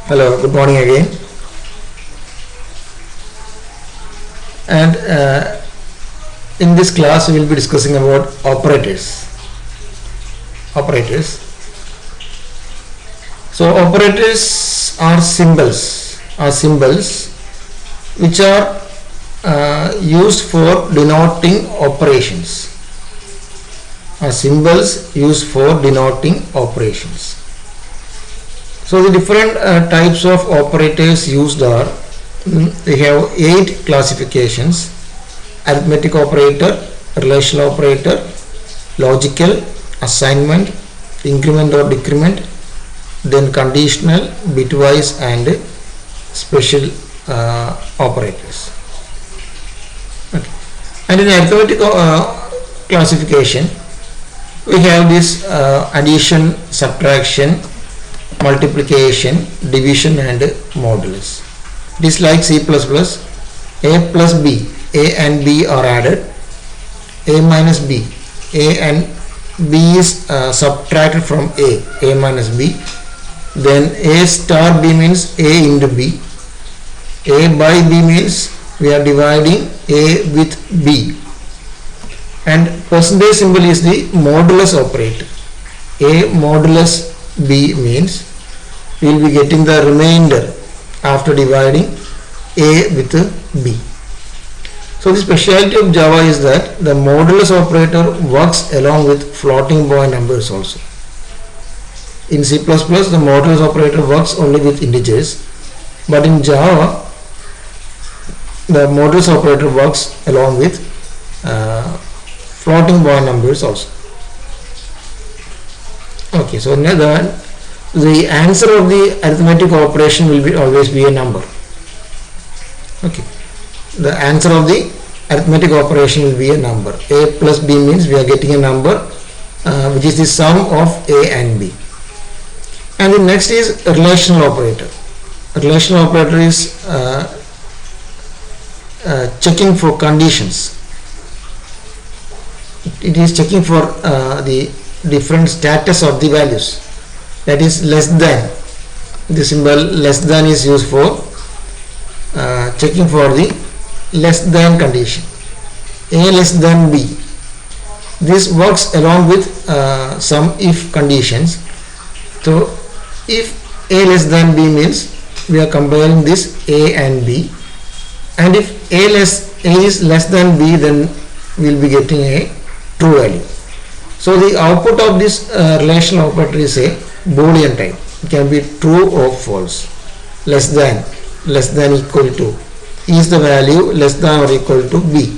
Hello, good morning again. And in this class, we will be discussing about operators. Operators. So operators are symbols. Which are used for denoting operations. Are symbols used for denoting operations. So the different types of operators used are, we have 8 classifications: arithmetic operator, relational operator, logical, assignment, increment or decrement, then conditional, bitwise, and special operators. Okay. And in arithmetic classification, we have this addition, subtraction, multiplication, division, and modulus. It is like C++. A plus B, A and B are added. A minus B, A and B is subtracted from A minus B. Then A star B means A into B. A by B means we are dividing A with B. And percentage symbol is the modulus operator. A modulus B means we will be getting the remainder after dividing A with B. So the specialty of Java is that the modulus operator works along with floating point numbers also. In C++, the modulus operator works only with integers, but in Java the modulus operator works along with floating point numbers also. Okay, so the answer of the arithmetic operation will always be a number. Okay, the answer of the arithmetic operation will be a number. A plus B means we are getting a number which is the sum of A and B. And the next is relational operator. Relational operator is checking for conditions. It is checking for the different status of the values. That is less than. The symbol less than is used for checking for the less than condition. A less than B. This works along with some if conditions. So if A less than B means we are comparing this A and B, and if A is less than B, then we will be getting a true value. So the output of this relational operator is a Boolean type. It can be true or false. Less than, equal to. Is the value less than or equal to B?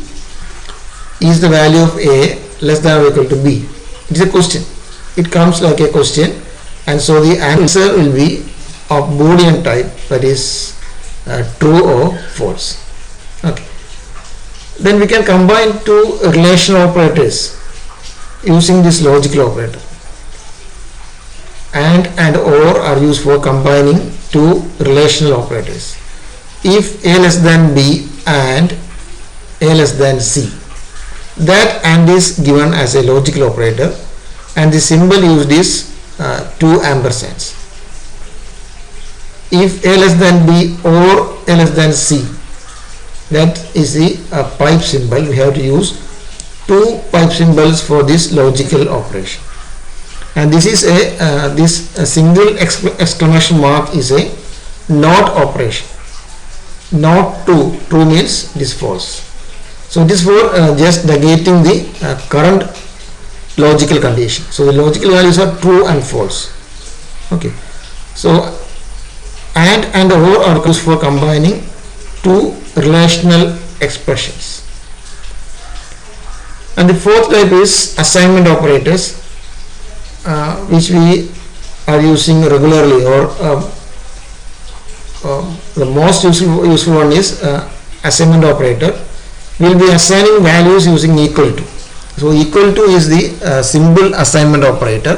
Is the value of A less than or equal to B? It is a question. It comes like a question, and so the answer will be of Boolean type, that is true or false. Okay. Then we can combine two relational operators using this logical operator. And or are used for combining two relational operators. If A less than B and A less than C, that and is given as a logical operator, and the symbol used is two ampersands. If A less than B or A less than C, that is the pipe symbol. We have to use two pipe symbols for this logical operation. And this is a single exclamation mark is a not operation. Not true. True means it is false. So it is for just negating the current logical condition. So the logical values are true and false. Okay. So and or are used for combining two relational expressions. And the fourth type is assignment operators, which we are using regularly, or the most useful one is assignment operator. We will be assigning values using equal to. So equal to is the symbol assignment operator.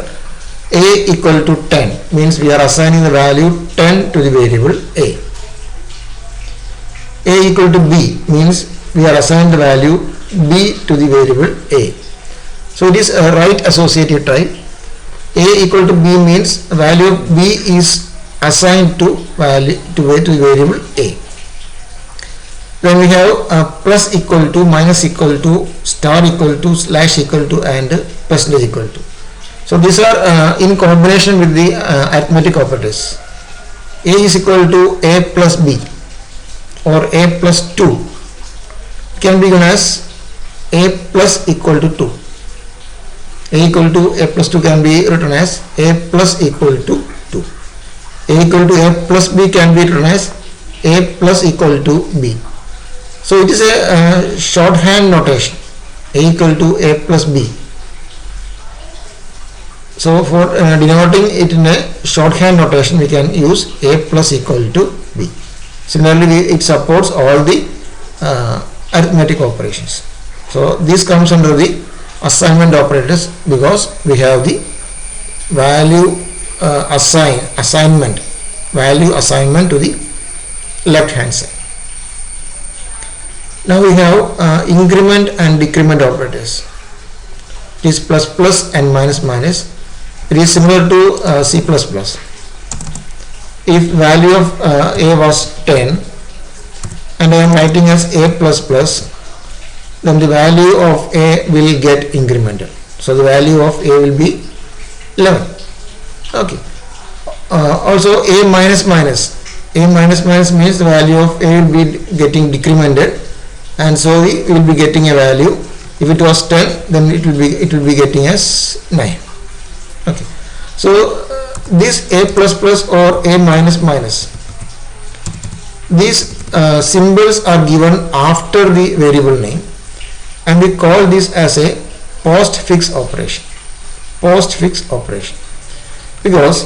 A equal to 10 means we are assigning the value 10 to the variable A. A equal to B means we are assigning the value B to the variable A. So it is a right associative type. A equal to B means value of B is assigned to variable a. Then we have plus equal to, minus equal to, star equal to, slash equal to, and percentage equal to. So these are in combination with the arithmetic operators. A is equal to a plus b or a plus 2 can be given as a plus equal to 2. A equal to a plus 2 can be written as a plus equal to 2. A equal to a plus b can be written as a plus equal to b. So it is a shorthand notation, a equal to a plus b. So for denoting it in a shorthand notation, we can use a plus equal to b. Similarly, it supports all the arithmetic operations. So this comes under the assignment operators because we have the value assignment to the left hand side. Now we have increment and decrement operators. It is plus plus and minus minus. It is similar to C++. If value of a was 10 and I am writing as a plus plus, then the value of a will get incremented. So the value of a will be 11. Okay. Also a minus minus. A minus minus means the value of a will be getting decremented, and so we will be getting a value. If it was 10, then it will be getting as 9. Okay. So this a plus plus or a minus minus, these symbols are given after the variable name, and we call this as a postfix operation. Postfix operation, because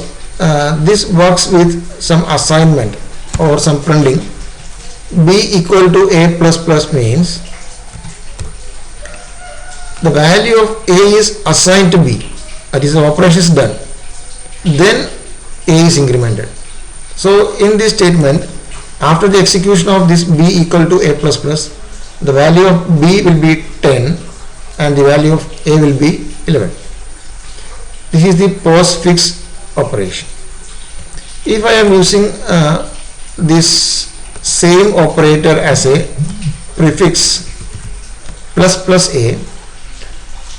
this works with some assignment or some printing. B equal to a plus plus means the value of a is assigned to b, that is, the operation is done, then a is incremented. So in this statement, after the execution of this b equal to a plus plus, the value of b will be 10 and the value of a will be 11. This is the postfix operation. If I am using this same operator as a prefix plus plus a,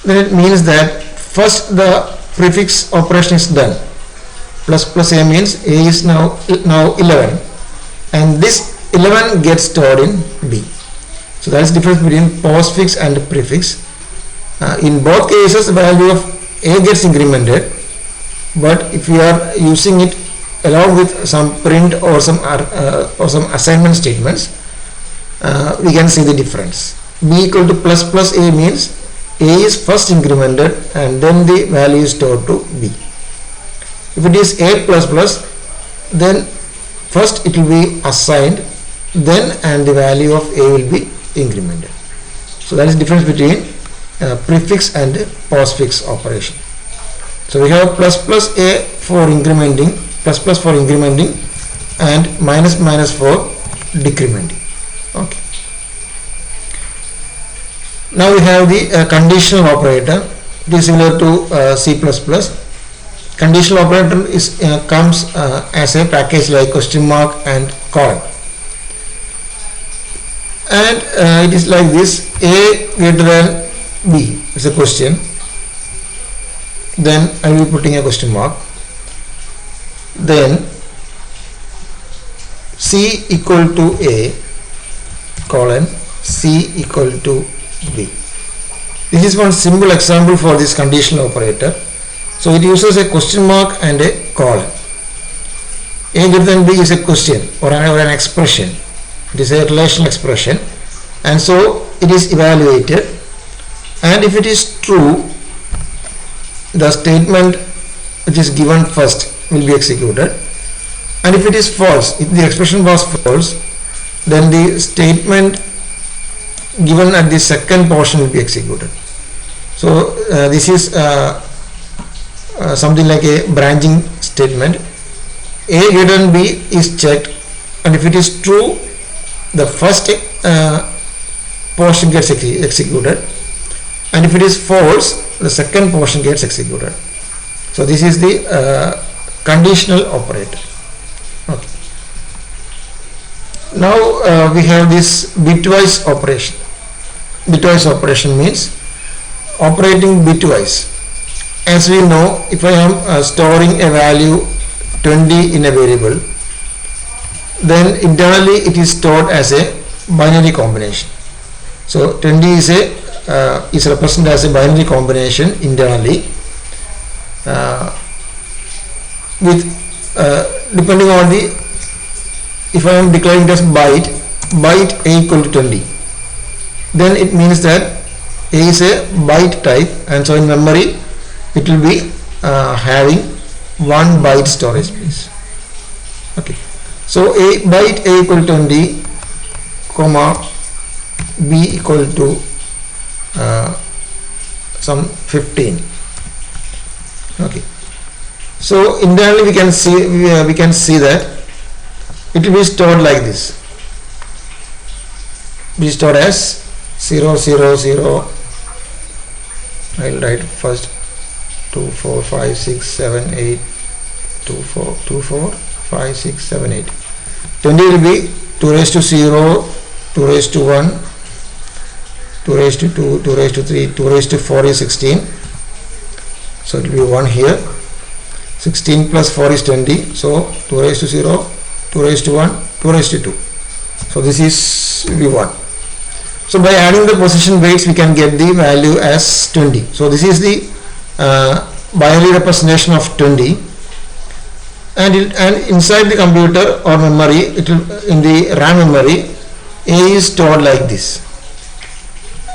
then it means that first the prefix operation is done. Plus plus a means a is now 11, and this 11 gets stored in b. So that is the difference between postfix and prefix. In both cases, the value of a gets incremented, but if we are using it along with some print or some assignment statements, we can see the difference. B equal to plus plus a means a is first incremented and then the value is stored to b. If it is a plus plus, then first it will be assigned, then and the value of a will be incremented. So that is the difference between prefix and postfix operation. So we have plus plus a for incrementing, plus plus for incrementing, and minus minus for decrementing. Okay. Now we have the conditional operator. It is similar to C++. Conditional operator is comes as a package like question mark and colon, and it is like this: a greater than b is a question, then I will be putting a question mark, then c equal to a colon c equal to b. This is one simple example for this conditional operator. So it uses a question mark and a colon. A greater than b is a question or an expression. It is a relational expression, and so it is evaluated, and if it is true, the statement which is given first will be executed, and if it is false, if the expression was false, then the statement given at the second portion will be executed. So this is something like a branching statement. A greater than b is checked, and if it is true, the first portion gets executed, and if it is false, the second portion gets executed. So this is the conditional operator. Now we have this bitwise operation. Bitwise operation means operating bitwise. As we know, if I am storing a value 20 in a variable, then internally it is stored as a binary combination. So 20 is represented as a binary combination internally, with depending on the, if I am declaring it as byte a equal to 20, then it means that a is a byte type, and so in memory it will be having 1 byte storage space. Okay, so a byte a equal to 20 comma b equal to some 15. Okay, so internally we can see that it will be stored like this. Be stored as 0 0 0. I will write first 2 4 5 6 7 8 2 4 2 4 5 6 7 8. 20 will be 2 raised to 0, 2 raised to 1, 2 raised to 2, 2 raised to 3, 2 raised to 4 is 16. So it will be 1 here. 16 plus 4 is 20. So 2 raised to 0, 2 raised to 1, 2 raised to 2. So this is will be 1. So by adding the position weights we can get the value as 20. So this is the binary representation of 20, and inside the computer or memory, it will, in the RAM memory, A is stored like this,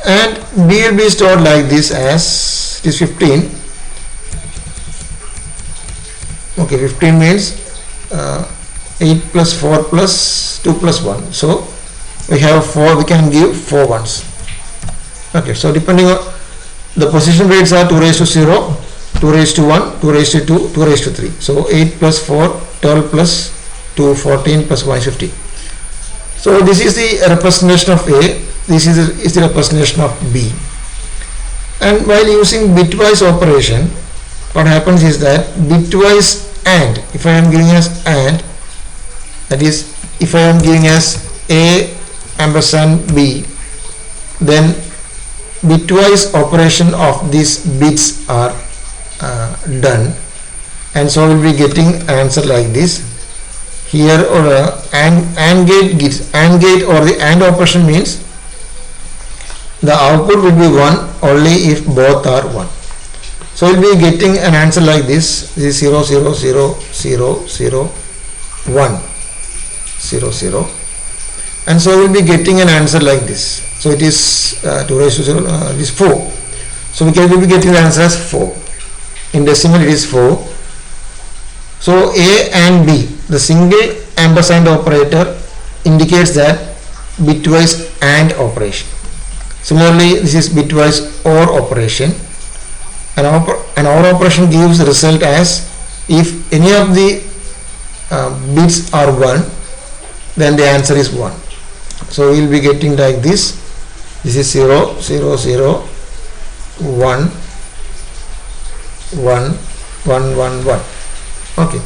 and B will be stored like this as it is 15. Okay, 15 means 8 plus 4 plus 2 plus 1. So we have 4, we can give 4 ones. Okay, so depending on the position weights are 2 raised to 0, 2 raised to 1, 2 raised to 2, 2 raised to 3. So 8 plus 4, 12 plus 2, 14 plus 1 is 50. So this is the representation of A, this is the representation of B. And while using bitwise operation, what happens is that bitwise AND, if I am giving as AND, that is if I am giving as A ampersand B, then bitwise operation of these bits are done, and so we'll be getting answer like this. Here or AND gate gives AND gate, or the AND operation means the output will be 1 only if both are 1. So we'll be getting an answer like this. This is 0 0 0 0 0 1 0 0, and so we'll be getting an answer like this. So it is 2 raised to 0, this 4. So we'll be getting the answer as 4. In decimal it is 4. So A and B, the single ampersand operator indicates that bitwise AND operation. Similarly, this is bitwise OR operation. An OR operation gives the result as if any of the bits are 1, then the answer is 1. So we will be getting like this. This is 0 0 0 1 1 1 1 1. Okay,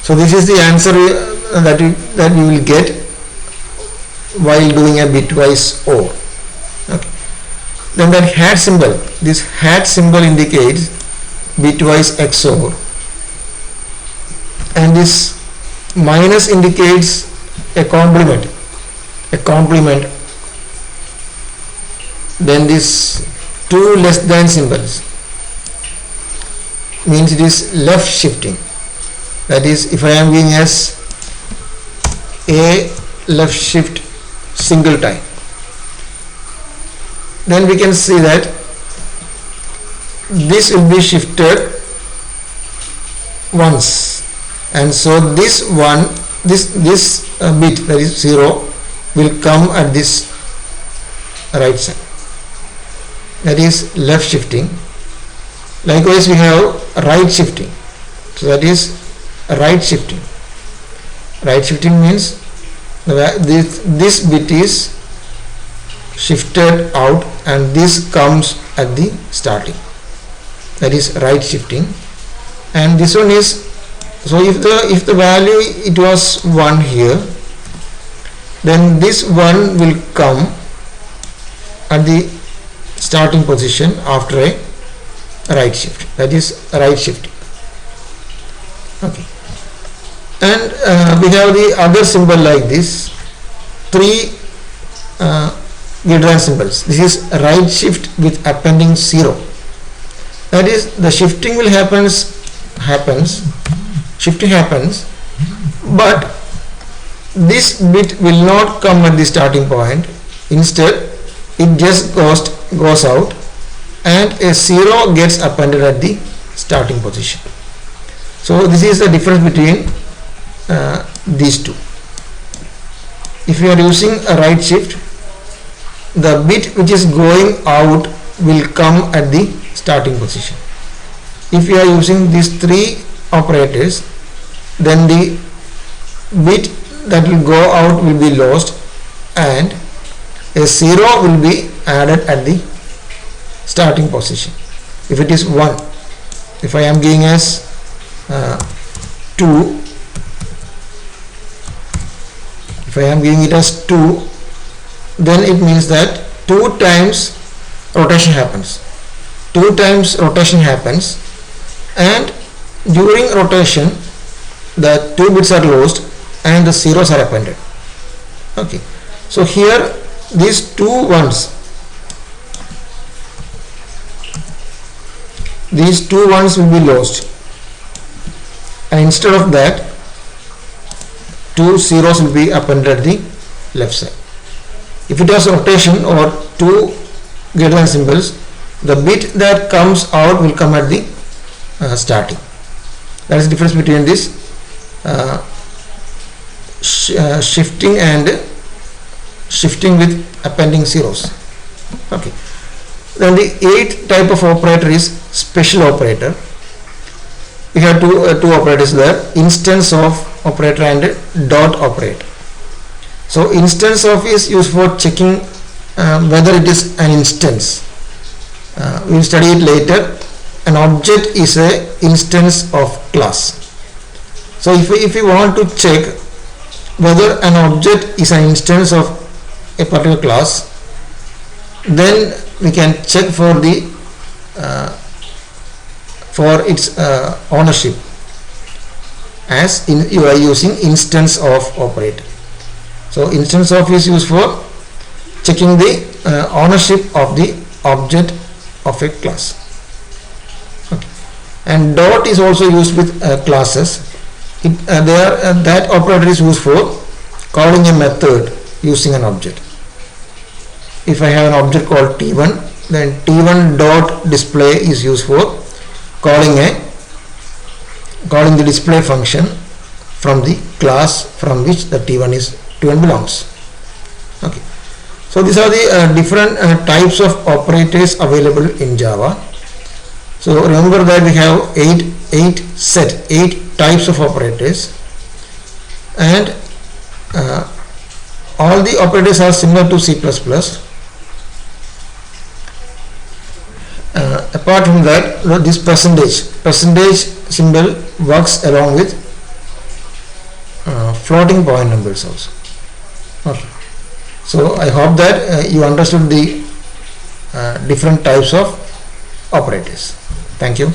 so this is the answer that we will get while doing a bitwise OR. Okay, then that hat symbol, this hat symbol indicates bitwise XOR, and this minus indicates a complement. Then this two less than symbols means it is left shifting. That is, if I am giving as A left shift single time, then we can see that this will be shifted once, and so this one, this bit, that is 0, will come at this right side, that is left shifting. Likewise we have right shifting, so that is right shifting. Right shifting means this bit is shifted out and this comes at the starting, that is right shifting. And this one is, so if the value it was 1 here, then this one will come at the starting position after a right shift, that is right shifting. Okay, and we have the other symbol like this, three greater than symbols. This is right shift with appending 0. That is, the shifting will shifting happens, but this bit will not come at the starting point. Instead, it just goes out, and a 0 gets appended at the starting position. So this is the difference between these two. If you are using a right shift, the bit which is going out will come at the starting position. If you are using these three operators, then the bit that will go out will be lost and a 0 will be added at the starting position. If it is 1, if I am giving as 2, if I am giving it as 2, then it means that 2 times rotation happens. 2 times rotation happens, and during rotation the 2 bits are lost and the zeros are appended. Okay, so here these 2 ones, will be lost, and instead of that 2 zeros will be appended at the left side. If it was rotation or 2 greater than symbols, the bit that comes out will come at the starting. That is the difference between this shifting and shifting with appending zeros. Okay. Then the 8th type of operator is special operator. We have two operators there, instance of operator and dot operator. So instance of is used for checking whether it is an instance. We will study it later. An object is a instance of class. So if we want to check whether an object is an instance of a particular class, then we can check for the for its ownership, as you are using instance of operator. So instance of is used for checking the ownership of the object of a class. Okay. And dot is also used with classes. That operator is used for calling a method using an object. If I have an object called t1, then t1 dot display is used for calling the display function from the class from which the t1 belongs. Okay. So these are the different types of operators available in Java. So remember that we have 8 types of operators, and all the operators are similar to C++. Apart from that, this percentage symbol works along with floating point numbers also. Okay. So I hope that you understood the different types of operators. Thank you.